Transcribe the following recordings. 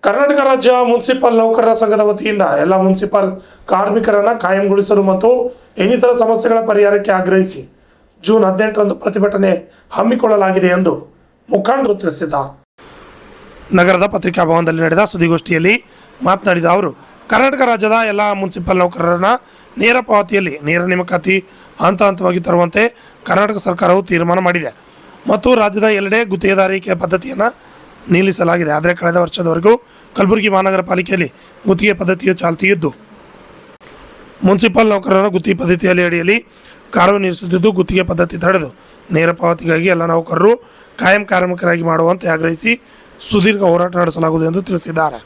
ಕರ್ನಾಟಕ ರಾಜ್ಯ ಮುನ್ಸಿಪಲ್ ನೌಕರರ ಸಂಘದ ವತಿಯಿಂದ ಎಲ್ಲ ಮುನ್ಸಿಪಲ್ ಕಾರ್ಮಿಕರನ್ನು ಕಾಯಂಗೊಳಿಸಲು ಮತ್ತು ಇನ್ನಿತರ ಸಮಸ್ಯೆಗಳ ಪರಿಹಾರಕ್ಕೆ ಆಗ್ರಹಿಸಿ ಜೂನ್ 18ರಂದು ಪ್ರತಿಭಟನೆ ಹಮ್ಮಿಕೊಳ್ಳಲಾಗಿದೆ ಎಂದು ಮುಖಂಡರು ತಿಳಿಸಿದ್ದಾರೆ. ನಗರದ ಪತ್ರಿಕಾ ಭವನದಲ್ಲಿ ನಡೆದ ಸುದ್ದಿಗೋಷ್ಠಿಯಲ್ಲಿ ಮಾತನಾಡಿದ ಅವರು, ಕರ್ನಾಟಕ ರಾಜ್ಯದ ಎಲ್ಲ ಮುನ್ಸಿಪಲ್ ನೌಕರರನ್ನ ನೇರ ಪಾವತಿಯಲ್ಲಿ ನೇರ ನೇಮಕಾತಿ ಹಂತ ಹಂತವಾಗಿ ತರುವಂತೆ ಕರ್ನಾಟಕ ಸರ್ಕಾರವು ತೀರ್ಮಾನ ಮಾಡಿದೆ ಮತ್ತು ರಾಜ್ಯದ ಎಲ್ಲೆಡೆ ಗುತ್ತಿಗೆದಾರಿಕೆ ಪದ್ಧತಿಯನ್ನು ನಿಲ್ಲಿಸಲಾಗಿದೆ. ಆದರೆ ಕಳೆದ ವರ್ಷದವರೆಗೂ ಕಲಬುರಗಿ ಮಹಾನಗರ ಪಾಲಿಕೆಯಲ್ಲಿ ಗುತ್ತಿಗೆ ಪದ್ಧತಿಯು ಚಾಲ್ತಿಯಿದ್ದು ಮುನ್ಸಿಪಲ್ ನೌಕರರನ್ನು ಗುತ್ತಿಗೆ ಪದ್ಧತಿಯಲ್ಲಿ ಅಡಿಯಲ್ಲಿ ಕಾರ್ಯನಿರ್ವಹಿಸುತ್ತಿದ್ದು ಗುತ್ತಿಗೆ ಪದ್ಧತಿ ತಡೆದು ನೇರ ಪಾವತಿಗಾಗಿ ಎಲ್ಲ ನೌಕರರು ಕಾಯಂ ಕಾರ್ಮಿಕರಾಗಿ ಮಾಡುವಂತೆ ಆಗ್ರಹಿಸಿ ಸುದೀರ್ಘ ಹೋರಾಟ ನಡೆಸಲಾಗುವುದು ಎಂದು ತಿಳಿಸಿದ್ದಾರೆ.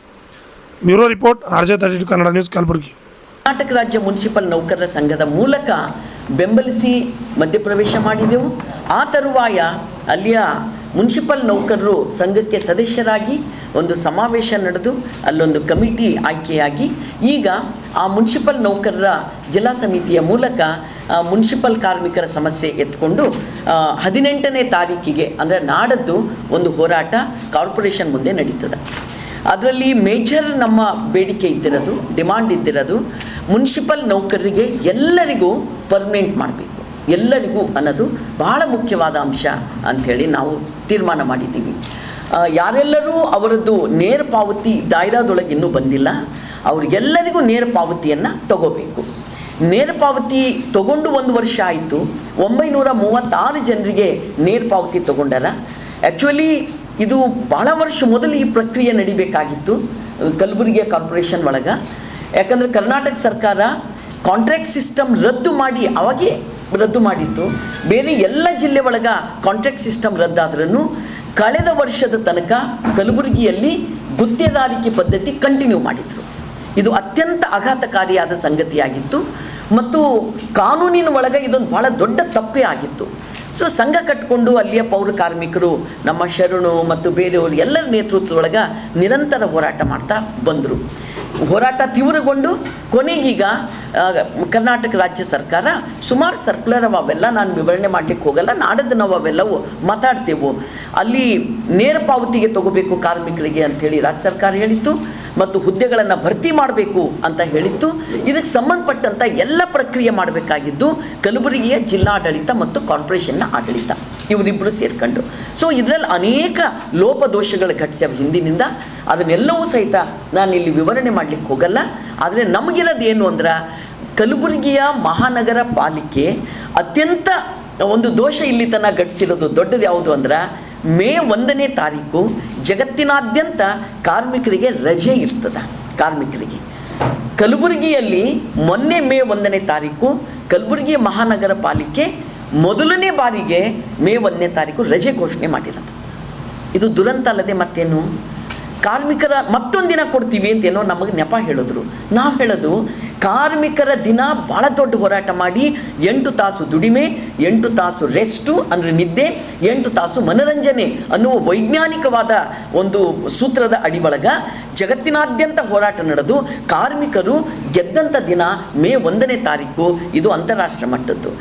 Bureau report, RJ32 Kannada news, Kalaburagi. Karnataka ರಾಜ್ಯ ಮುನ್ಸಿಪಲ್ ನೌಕರರ ಸಂಘದ ಮೂಲಕ ಬೆಂಬಲಿಸಿ ಮಧ್ಯಪ್ರವೇಶ ಮಾಡಿದೆವು. ಆ ತರುವಾಯ ಅಲ್ಲಿಯ ಮುನ್ಸಿಪಲ್ ನೌಕರರು ಸಂಘಕ್ಕೆ ಸದಸ್ಯರಾಗಿ ಒಂದು ಸಮಾವೇಶ ನಡೆದು ಅಲ್ಲೊಂದು ಕಮಿಟಿ ಆಯ್ಕೆಯಾಗಿ ಈಗ ಆ ಮುನ್ಸಿಪಲ್ ನೌಕರರ ಜಿಲ್ಲಾ ಸಮಿತಿಯ ಮೂಲಕ ಮುನ್ಸಿಪಲ್ ಕಾರ್ಮಿಕರ ಸಮಸ್ಯೆ ಎತ್ಕೊಂಡು 18ನೇ ತಾರೀಕಿಗೆ ಅಂದರೆ ನಾಡದ್ದು ಒಂದು ಹೋರಾಟ ಕಾರ್ಪೊರೇಷನ್ ಮುಂದೆ ನಡೀತದೆ. ಅದರಲ್ಲಿ ಮೇಜರ್ ನಮ್ಮ ಬೇಡಿಕೆ ಇದ್ದಿರೋದು, ಡಿಮಾಂಡ್ ಇದ್ದಿರೋದು, ಮುನ್ಸಿಪಲ್ ನೌಕರರಿಗೆ ಎಲ್ಲರಿಗೂ ಪರ್ಮನೆಂಟ್ ಮಾಡಬೇಕು, ಎಲ್ಲರಿಗೂ ಅನ್ನೋದು ಬಹಳ ಮುಖ್ಯವಾದ ಅಂಶ ಅಂಥೇಳಿ ನಾವು ತೀರ್ಮಾನ ಮಾಡಿದ್ದೀವಿ. ಯಾರೆಲ್ಲರೂ ಅವರದ್ದು ನೇರ ಪಾವತಿ ದಾಯರಾದೊಳಗೆ ಇನ್ನೂ ಬಂದಿಲ್ಲ, ಅವ್ರಿಗೆಲ್ಲರಿಗೂ ನೇರ ಪಾವತಿಯನ್ನು ತಗೋಬೇಕು. ನೇರ ಪಾವತಿ ತಗೊಂಡು 1 ವರ್ಷ ಆಯಿತು. 936 ಜನರಿಗೆ ನೇರ ಪಾವತಿ ತಗೊಂಡಾರ. ಆ್ಯಕ್ಚುಲಿ ಇದು ಭಾಳ ವರ್ಷ ಮೊದಲು ಈ ಪ್ರಕ್ರಿಯೆ ನಡಿಬೇಕಾಗಿತ್ತು ಕಲಬುರಗಿ ಕಾರ್ಪೊರೇಷನ್ ಒಳಗೆ. ಯಾಕಂದರೆ ಕರ್ನಾಟಕ ಸರ್ಕಾರ ಕಾಂಟ್ರಾಕ್ಟ್ ಸಿಸ್ಟಮ್ ರದ್ದು ಮಾಡಿ ಅವಾಗೇ ರದ್ದು ಮಾಡಿತ್ತು. ಬೇರೆ ಎಲ್ಲ ಜಿಲ್ಲೆ ಒಳಗೆ ಕಾಂಟ್ರಾಕ್ಟ್ ಸಿಸ್ಟಮ್ ರದ್ದಾದ್ರೂ ಕಳೆದ ವರ್ಷದ ತನಕ ಕಲಬುರಗಿಯಲ್ಲಿ ಗುತ್ತಿಗೆದಾರಿಕೆ ಪದ್ಧತಿ ಕಂಟಿನ್ಯೂ ಮಾಡಿದರು. ಇದು ಅತ್ಯಂತ ಆಘಾತಕಾರಿಯಾದ ಸಂಗತಿಯಾಗಿತ್ತು ಮತ್ತು ಕಾನೂನಿನ ಒಳಗೆ ಇದೊಂದು ಭಾಳ ದೊಡ್ಡ ತಪ್ಪೇ ಆಗಿತ್ತು. ಸೊ ಸಂಘ ಕಟ್ಟಿಕೊಂಡು ಅಲ್ಲಿಯ ಪೌರ ಕಾರ್ಮಿಕರು, ನಮ್ಮ ಶರಣು ಮತ್ತು ಬೇರೆಯವರು ಎಲ್ಲರ ನೇತೃತ್ವದೊಳಗೆ ನಿರಂತರ ಹೋರಾಟ ಮಾಡ್ತಾ ಬಂದರು. ಹೋರಾಟ ತೀವ್ರಗೊಂಡು ಕೊನೆಗೀಗ ಕರ್ನಾಟಕ ರಾಜ್ಯ ಸರ್ಕಾರ ಸುಮಾರು ಸರ್ಕ್ಯುಲರ್ ಅವೆಲ್ಲ ನಾನು ವಿವರಣೆ ಮಾಡಲಿಕ್ಕೆ ಹೋಗಲ್ಲ, ನಾಡದ್ದು ನಾವು ಅವೆಲ್ಲವೂ ಮಾತಾಡ್ತೇವೆ. ಅಲ್ಲಿ ನೇರ ಪಾವತಿಗೆ ತಗೋಬೇಕು ಕಾರ್ಮಿಕರಿಗೆ ಅಂಥೇಳಿ ರಾಜ್ಯ ಸರ್ಕಾರ ಹೇಳಿತ್ತು ಮತ್ತು ಹುದ್ದೆಗಳನ್ನು ಭರ್ತಿ ಮಾಡಬೇಕು ಅಂತ ಹೇಳಿತ್ತು. ಇದಕ್ಕೆ ಸಂಬಂಧಪಟ್ಟಂಥ ಎಲ್ಲ ಪ್ರಕ್ರಿಯೆ ಮಾಡಬೇಕಾಗಿದ್ದು ಕಲಬುರಗಿಯ ಜಿಲ್ಲಾಡಳಿತ ಮತ್ತು ಕಾರ್ಪೊರೇಷನ್ನ ಆಡಳಿತ ಇವರಿಬ್ಬರು ಸೇರ್ಕೊಂಡು. ಸೊ ಇದರಲ್ಲಿ ಅನೇಕ ಲೋಪದೋಷಗಳು ಘಟಿಸ್ಯಾವ ಹಿಂದಿನಿಂದ. ಅದನ್ನೆಲ್ಲವೂ ಸಹಿತ ನಾನು ಇಲ್ಲಿ ವಿವರಣೆ ಮಾಡಲಿಕ್ಕೆ ಹೋಗಲ್ಲ. ಆದರೆ ನಮಗಿರೋದು ಏನು ಅಂದ್ರೆ ಕಲಬುರಗಿಯ ಮಹಾನಗರ ಪಾಲಿಕೆ ಅತ್ಯಂತ ಒಂದು ದೋಷ ಇಲ್ಲಿ ತನಕ ಘಟಿಸಿರೋದು ದೊಡ್ಡದು ಯಾವುದು ಅಂದ್ರೆ ಮೇ 1ನೇ ತಾರೀಕು ಜಗತ್ತಿನಾದ್ಯಂತ ಕಾರ್ಮಿಕರಿಗೆ ರಜೆ ಇರ್ತದೆ. ಕಾರ್ಮಿಕರಿಗೆ ಕಲಬುರಗಿಯಲ್ಲಿ ಮೊನ್ನೆ ಮೇ 1ನೇ ತಾರೀಕು ಕಲಬುರಗಿ ಮಹಾನಗರ ಪಾಲಿಕೆ ಮೊದಲನೇ ಬಾರಿಗೆ ಮೇ 1ನೇ ತಾರೀಕು ರಜೆ ಘೋಷಣೆ ಮಾಡಿರೋದು. ಇದು ದುರಂತ ಅಲ್ಲದೆ ಮತ್ತೇನು? ಕಾರ್ಮಿಕರ ಮತ್ತೊಂದು ದಿನ ಕೊಡ್ತೀವಿ ಅಂತೇನೋ ನಮಗೆ ನೆಪ ಹೇಳಿದ್ರು. ನಾವು ಹೇಳೋದು ಕಾರ್ಮಿಕರ ದಿನ ಭಾಳ ದೊಡ್ಡ ಹೋರಾಟ ಮಾಡಿ 8 ತಾಸು ದುಡಿಮೆ, 8 ತಾಸು ರೆಸ್ಟು ಅಂದರೆ ನಿದ್ದೆ, 8 ತಾಸು ಮನರಂಜನೆ ಅನ್ನುವ ವೈಜ್ಞಾನಿಕವಾದ ಒಂದು ಸೂತ್ರದ ಅಡಿಯೊಳಗೆ ಜಗತ್ತಿನಾದ್ಯಂತ ಹೋರಾಟ ನಡೆದು ಕಾರ್ಮಿಕರು ಗೆದ್ದಂಥ ದಿನ ಮೇ 1ನೇ ತಾರೀಕು. ಇದು ಅಂತಾರಾಷ್ಟ್ರ ಮಟ್ಟದ್ದು.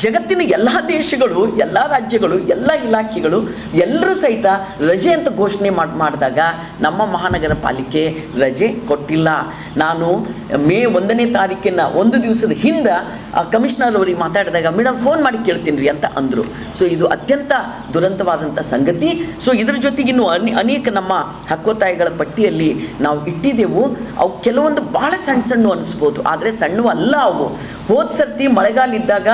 ಜಗತ್ತಿನ ಎಲ್ಲ ದೇಶಗಳು, ಎಲ್ಲ ರಾಜ್ಯಗಳು, ಎಲ್ಲ ಇಲಾಖೆಗಳು ಎಲ್ಲರೂ ಸಹಿತ ರಜೆ ಅಂತ ಘೋಷಣೆ ಮಾಡಿದಾಗ ನಮ್ಮ ಮಹಾನಗರ ಪಾಲಿಕೆ ರಜೆ ಕೊಟ್ಟಿಲ್ಲ. ನಾನು ಮೇ 1ನೇ ತಾರೀಕಿನ ಒಂದು ದಿವಸದ ಹಿಂದೆ ಕಮಿಷನರ್ ಅವರಿಗೆ ಮಾತಾಡಿದಾಗ ಮೇಡಮ್ ಫೋನ್ ಮಾಡಿ ಕೇಳ್ತೀನಿ ರೀ ಅಂತ ಅಂದರು. ಸೊ ಇದು ಅತ್ಯಂತ ದುರಂತವಾದಂಥ ಸಂಗತಿ. ಸೊ ಇದ್ರ ಜೊತೆಗೆ ಇನ್ನೂ ಅನೇಕ ನಮ್ಮ ಹಕ್ಕೊತ್ತಾಯಗಳ ಪಟ್ಟಿಯಲ್ಲಿ ನಾವು ಇಟ್ಟಿದ್ದೆವು. ಅವು ಕೆಲವೊಂದು ಭಾಳ ಸಣ್ಣ ಅನಿಸ್ಬೋದು, ಆದರೆ ಸಣ್ಣವು ಅಲ್ಲ ಅವು. ಹೋದ ಸರ್ತಿ ಮಳೆಗಾಲ ಇದ್ದಾಗ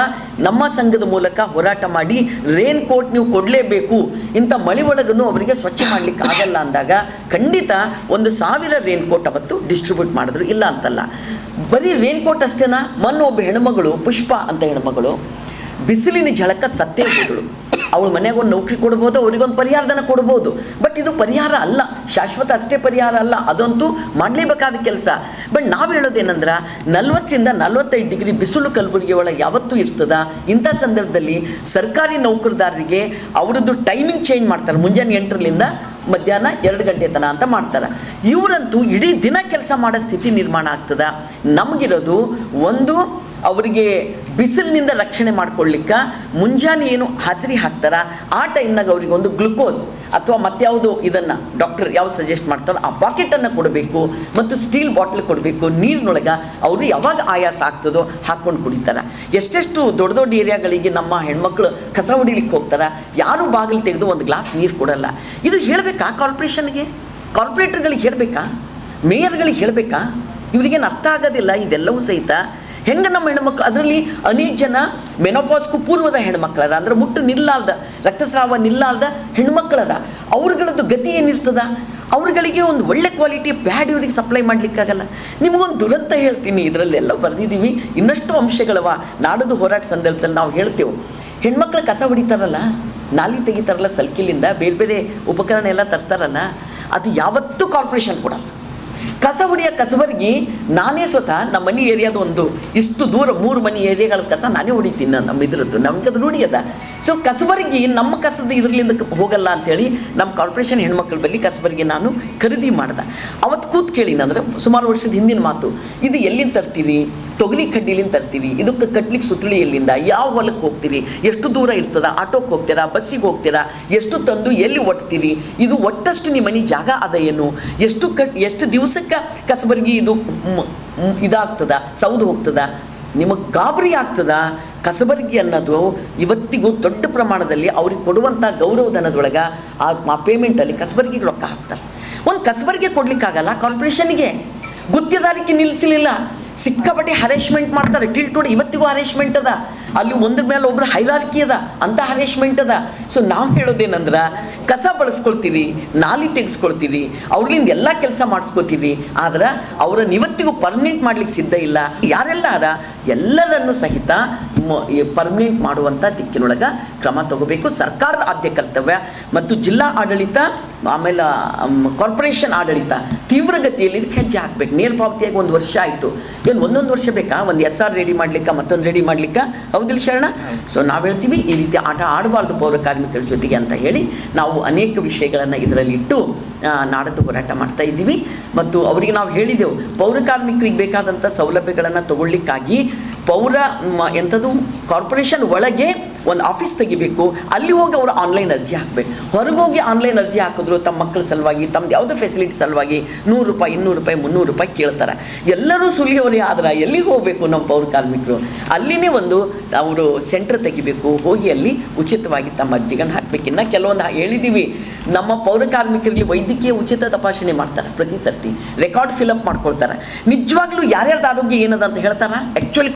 ನಮ್ಮ ಸಂಘದ ಮೂಲಕ ಹೋರಾಟ ಮಾಡಿ ರೇನ್ ಕೋಟ್ ನೀವು ಕೊಡಲೇಬೇಕು, ಇಂಥ ಮಳೆ ಒಳಗೂ ಅವರಿಗೆ ಸ್ವಚ್ಛ ಮಾಡಲಿಕ್ಕೆ ಆಗಲ್ಲ ಅಂದಾಗ ಖಂಡಿತ 1,000 ರೇನ್ ಕೋಟ್ ಅವತ್ತು ಡಿಸ್ಟ್ರಿಬ್ಯೂಟ್ ಮಾಡಿದ್ರು. ಇಲ್ಲ ಅಂತಲ್ಲ, ಬರೀ ರೇನ್ ಕೋಟ್ ಅಷ್ಟೇನಾ? ಮೊನ್ನೆ ಒಬ್ಬ ಹೆಣ್ಮಗಳು, ಪುಷ್ಪ ಅಂತ ಹೆಣ್ಮಗಳು, ಬಿಸಿಲಿನ ಝಳಕ ಸತ್ತೇ ಹೋದಳು. ಅವಳು ಮನೆಯಾಗ ಒಂದು ನೌಕರಿ ಕೊಡ್ಬೋದು, ಅವರಿಗೊಂದು ಪರಿಹಾರಧನ ಕೊಡ್ಬೋದು. ಬಟ್ ಇದು ಪರಿಹಾರ ಅಲ್ಲ, ಶಾಶ್ವತ ಅಷ್ಟೇ ಪರಿಹಾರ ಅಲ್ಲ, ಅದಂತೂ ಮಾಡಲೇಬೇಕಾದ ಕೆಲಸ. ಬಟ್ ನಾವು ಹೇಳೋದೇನೆಂದ್ರೆ 40ರಿಂದ 45 ಡಿಗ್ರಿ ಬಿಸಿಲು ಕಲಬುರಗಿ ಒಳಗೆ ಯಾವತ್ತೂ ಇರ್ತದ. ಇಂಥ ಸಂದರ್ಭದಲ್ಲಿ ಸರ್ಕಾರಿ ನೌಕರದಾರರಿಗೆ ಅವರದ್ದು ಟೈಮಿಂಗ್ ಚೇಂಜ್ ಮಾಡ್ತಾರೆ. ಮುಂಜಾನೆ 8ರಿಂದ ಮಧ್ಯಾಹ್ನ 2 ಗಂಟೆ ತನಕ ಅಂತ ಮಾಡ್ತಾರೆ. ಇವರಂತೂ ಇಡೀ ದಿನ ಕೆಲಸ ಮಾಡೋ ಸ್ಥಿತಿ ನಿರ್ಮಾಣ ಆಗ್ತದೆ. ನಮಗಿರೋದು ಒಂದು ಅವರಿಗೆ ಬಿಸಿಲಿನಿಂದ ರಕ್ಷಣೆ ಮಾಡ್ಕೊಳ್ಳಿಕ್ಕೆ ಮುಂಜಾನೆ ಏನು ಹಸಿರಿ ಹಾಕ್ತಾರ ಆ ಟೈಮ್ನಾಗ ಅವ್ರಿಗೆ ಒಂದು ಗ್ಲುಕೋಸ್ ಅಥವಾ ಮತ್ಯಾವುದು ಇದನ್ನು ಡಾಕ್ಟರ್ ಯಾವ ಸಜೆಸ್ಟ್ ಮಾಡ್ತಾರೋ ಆ ಪಾಕೆಟನ್ನು ಕೊಡಬೇಕು ಮತ್ತು ಸ್ಟೀಲ್ ಬಾಟ್ಲ್ ಕೊಡಬೇಕು. ನೀರಿನೊಳಗೆ ಅವರು ಯಾವಾಗ ಆಯಾಸ ಆಗ್ತದೋ ಹಾಕ್ಕೊಂಡು ಕುಡಿತಾರೆ. ಎಷ್ಟೆಷ್ಟು ದೊಡ್ಡ ದೊಡ್ಡ ಏರಿಯಾಗಳಿಗೆ ನಮ್ಮ ಹೆಣ್ಮಕ್ಳು ಕಸ ಹೊಡಿಲಿಕ್ಕೆ ಹೋಗ್ತಾರೆ, ಯಾರು ಬಾಗಿಲು ತೆಗೆದು ಒಂದು ಗ್ಲಾಸ್ ನೀರು ಕೊಡಲ್ಲ. ಇದು ಹೇಳಬೇಕಾ ಕಾರ್ಪೊರೇಷನ್ಗೆ, ಕಾರ್ಪೊರೇಟರ್ಗಳಿಗೆ ಹೇಳಬೇಕಾ, ಮೇಯರ್ಗಳಿಗೆ ಹೇಳಬೇಕಾ? ಇವರಿಗೇನು ಅರ್ಥ ಆಗೋದಿಲ್ಲ ಇದೆಲ್ಲವೂ ಸಹಿತ. ಹೆಂಗೆ ನಮ್ಮ ಹೆಣ್ಮಕ್ಳು, ಅದರಲ್ಲಿ ಅನೇಕ ಜನ ಮೆನೋಪಾಸ್ಗೂ ಪೂರ್ವದ ಹೆಣ್ಮಕ್ಳರ, ಅಂದ್ರೆ ಮುಟ್ಟು ನಿಲ್ಲಾರ್ದ, ರಕ್ತಸ್ರಾವ ನಿಲ್ಲಾರ್ದ ಹೆಣ್ಮಕ್ಳರ. ಅವ್ರಗಳದ್ದು ಗತಿ ಏನಿರ್ತದ? ಅವ್ರಗಳಿಗೆ ಒಂದು ಒಳ್ಳೆ ಕ್ವಾಲಿಟಿ ಪ್ಯಾಡ್ ಇವ್ರಿಗೆ ಸಪ್ಲೈ ಮಾಡಲಿಕ್ಕಾಗಲ್ಲ. ನಿಮಗೊಂದು ದುರಂತ ಹೇಳ್ತೀನಿ, ಇದರಲ್ಲೆಲ್ಲ ಬರೆದಿದ್ದೀವಿ, ಇನ್ನಷ್ಟು ಅಂಶಗಳವ. ನಾಡದು ಹೋರಾಟ ಸಂದರ್ಭದಲ್ಲಿ ನಾವು ಹೇಳ್ತೇವೆ, ಹೆಣ್ಮಕ್ಳು ಕಸ ಹೊಡಿತಾರಲ್ಲ, ನಾಲಿ ತೆಗಿತಾರಲ್ಲ, ಸಲ್ಕಿಲಿಂದ ಬೇರೆ ಬೇರೆ ಉಪಕರಣ ಎಲ್ಲ ತರ್ತಾರಲ್ಲ, ಅದು ಯಾವತ್ತೂ ಕಾರ್ಪೊರೇಷನ್ ಕೊಡಲ್ಲ. ಕಸ ಹೊಡಿಯೋ ಕಸಬರ್ಗಿ ನಾನೇ ಸ್ವತಃ ನಮ್ಮ ಮನೆ ಏರಿಯಾದ ಒಂದು ಇಷ್ಟು ದೂರ 3 ಮನೆ ಏರಿಯಾಗಳ ಕಸ ನಾನೇ ಹೊಡಿತೀನಿ. ನಮ್ಮ ಇದ್ರದ್ದು ನಮ್ಗೆ ಅದು ರೂಢಿ ಅದ. ಸೊ ಕಸಬರ್ಗಿ ನಮ್ಮ ಕಸದ ಇದ್ರಲಿಂದ ಹೋಗಲ್ಲ ಅಂಥೇಳಿ ನಮ್ಮ ಕಾರ್ಪೊರೇಷನ್ ಹೆಣ್ಮಕ್ಳ ಬಳಿ ಕಸಬರ್ಗಿ ನಾನು ಖರೀದಿ ಮಾಡ್ದೆ. ಅವತ್ತು ಕೂತ್ ಕೇಳಿನಂದ್ರೆ ಸುಮಾರು ವರ್ಷದ ಹಿಂದಿನ ಮಾತು, ಇದು ಎಲ್ಲಿಂದ ತರ್ತೀರಿ? ತೊಗರಿ ಕಡ್ಡಿಲಿಂದ ತರ್ತೀರಿ, ಇದಕ್ಕೆ ಕಟ್ಲಿಕ್ಕೆ ಸುತ್ತಳಿ ಎಲ್ಲಿಂದ, ಯಾವ ಹೊಲಕ್ಕೆ ಹೋಗ್ತೀರಿ, ಎಷ್ಟು ದೂರ ಇರ್ತದ, ಆಟೋಕ್ಕೆ ಹೋಗ್ತೀರಾ, ಬಸ್ಸಿಗೆ ಹೋಗ್ತೀರಾ, ಎಷ್ಟು ತಂದು ಎಲ್ಲಿ ಒಟ್ತೀರಿ, ಇದು ಒಟ್ಟಷ್ಟು ನಿಮ್ಮ ಮನೆ ಜಾಗ ಅದ ಏನು, ಎಷ್ಟು ದಿವಸಕ್ಕೆ ಕಸಬರ್ಗಿ ಇದು ಇದಾಗ್ತದ, ಸೌದು ಹೋಗ್ತದ, ನಿಮಗೆ ಗಾಬರಿ ಆಗ್ತದ. ಕಸಬರ್ಗಿ ಅನ್ನೋದು ಇವತ್ತಿಗೂ ದೊಡ್ಡ ಪ್ರಮಾಣದಲ್ಲಿ ಅವ್ರಿಗೆ ಕೊಡುವಂಥ ಗೌರವಧನದೊಳಗೆ ಆ ಪೇಮೆಂಟಲ್ಲಿ ಕಸಬರ್ಗಿಗೆ ರೊಕ್ಕ ಹಾಕ್ತಾರೆ. ಒಂದು ಕಸಬರ್ಗೆ ಕೊಡ್ಲಿಕ್ಕಾಗಲ್ಲ ಕಾರ್ಪೊರೇಷನ್ಗೆ. ಗುತ್ತಿಗೆದಾರಿಕೆ ನಿಲ್ಲಿಸಲಿಲ್ಲ, ಸಿಕ್ಕಾಪಟ್ಟೆ ಹರೇಶ್ಮೆಂಟ್ ಮಾಡ್ತಾರೆ. ಟಿಲ್ಟೋಡಿ ಇವತ್ತಿಗೂ ಹರೇಶ್ಮೆಂಟ್ ಅದ, ಅಲ್ಲಿ ಒಂದ್ರ ಮೇಲೆ ಒಬ್ಬರು ಹೈರಾರ್ಕಿ ಅದ, ಅಂಥ ಹರೇಶ್ಮೆಂಟ್ ಅದ. ಸೊ ನಾವು ಹೇಳೋದೇನಂದ್ರೆ, ಕಸ ಬಳಸ್ಕೊಳ್ತೀರಿ, ನಾಲಿ ತೆಗೆಸ್ಕೊಳ್ತೀರಿ, ಅವ್ರಿಂದ ಎಲ್ಲ ಕೆಲಸ ಮಾಡಿಸ್ಕೊತೀರಿ, ಆದ್ರೆ ಅವರನ್ನು ಇವತ್ತಿಗೂ ಪರ್ಮನೆಂಟ್ ಮಾಡ್ಲಿಕ್ಕೆ ಸಿದ್ಧ ಇಲ್ಲ. ಯಾರೆಲ್ಲ ಅದ ಎಲ್ಲರನ್ನು ಸಹಿತ ಪರ್ಮನೆಂಟ್ ಮಾಡುವಂಥ ದಿಕ್ಕಿನೊಳಗೆ ಕ್ರಮ ತಗೋಬೇಕು. ಸರ್ಕಾರದ ಆದ್ಯ ಕರ್ತವ್ಯ ಮತ್ತು ಜಿಲ್ಲಾ ಆಡಳಿತ ಆಮೇಲೆ ಕಾರ್ಪೊರೇಷನ್ ಆಡಳಿತ ತೀವ್ರಗತಿಯಲ್ಲಿ ಇದಕ್ಕೆ ಹೆಜ್ಜೆ ಹಾಕಬೇಕು. ನೇರ ಪಾವತಿಯಾಗಿ 1 ವರ್ಷ ಆಯಿತು, ಏನು 1 ವರ್ಷ ಬೇಕಾ? ಒಂದು SR ರೆಡಿ ಮಾಡ್ಲಿಕ್ಕೆ, ಮತ್ತೊಂದು ರೆಡಿ ಮಾಡ್ಲಿಕ್ಕೆ? ಹೌದಿಲ್ಲ ಶರಣ? ಸೊ ನಾವು ಹೇಳ್ತೀವಿ, ಈ ರೀತಿ ಆಟ ಆಡಬಾರ್ದು ಪೌರ ಕಾರ್ಮಿಕರ ಜೊತೆಗೆ ಅಂತ ಹೇಳಿ ನಾವು ಅನೇಕ ವಿಷಯಗಳನ್ನು ಇದರಲ್ಲಿ ಇಟ್ಟು ನಾಡದ್ದು ಹೋರಾಟ ಮಾಡ್ತಾ ಇದ್ದೀವಿ. ಮತ್ತು ಅವರಿಗೆ ನಾವು ಹೇಳಿದೆವು, ಪೌರ ಕಾರ್ಮಿಕರಿಗೆ ಬೇಕಾದಂಥ ಸೌಲಭ್ಯಗಳನ್ನು ತಗೊಳ್ಳಿಕ್ಕಾಗಿ ಎಂಥದ್ದು ಕಾರ್ಪೊರೇಷನ್ ಒಳಗೆ ಒಂದು ಆಫೀಸ್ ತೆಗಿಬೇಕು, ಅಲ್ಲಿ ಹೋಗಿ ಅವರು ಆನ್ಲೈನ್ ಅರ್ಜಿ ಹಾಕಬೇಕು. ಹೊರಗೆ ಹೋಗಿ ಆನ್ಲೈನ್ ಅರ್ಜಿ ಹಾಕಿದ್ರು ತಮ್ಮ ಮಕ್ಕಳ ಸಲುವಾಗಿ, ತಮ್ಮದು ಯಾವುದೋ ಫೆಸಿಲಿಟಿ ಸಲುವಾಗಿ 100 ರೂಪಾಯಿ, 200 ರೂಪಾಯಿ, 300 ರೂಪಾಯಿ ಕೇಳ್ತಾರೆ. ಎಲ್ಲರೂ ಸುಲಿಯೋರೇ ಆದ್ರೆ ಎಲ್ಲಿಗೆ ಹೋಗಬೇಕು ನಮ್ಮ ಪೌರ ಕಾರ್ಮಿಕರು? ಅಲ್ಲಿನೇ ಒಂದು ಅವರು ಸೆಂಟರ್ ತೆಗಿಬೇಕು, ಹೋಗಿ ಅಲ್ಲಿ ಉಚಿತವಾಗಿ ತಮ್ಮ ಅರ್ಜಿಗಳನ್ನು ಹಾಕಬೇಕು. ಇನ್ನು ಕೆಲವೊಂದು ಹೇಳಿದ್ದೀವಿ, ನಮ್ಮ ಪೌರ ಕಾರ್ಮಿಕರಿಗೆ ವೈದ್ಯಕೀಯ ಉಚಿತ ತಪಾಸಣೆ ಮಾಡ್ತಾರೆ, ಪ್ರತಿ ಸರ್ತಿ ರೆಕಾರ್ಡ್ ಫಿಲಪ್ ಮಾಡ್ಕೊಳ್ತಾರೆ. ನಿಜವಾಗ್ಲೂ ಯಾರ್ಯಾರ್ದು ಆರೋಗ್ಯ ಏನದ ಅಂತ ಹೇಳ್ತಾರ? ಆ್ಯಕ್ಚುಲಿ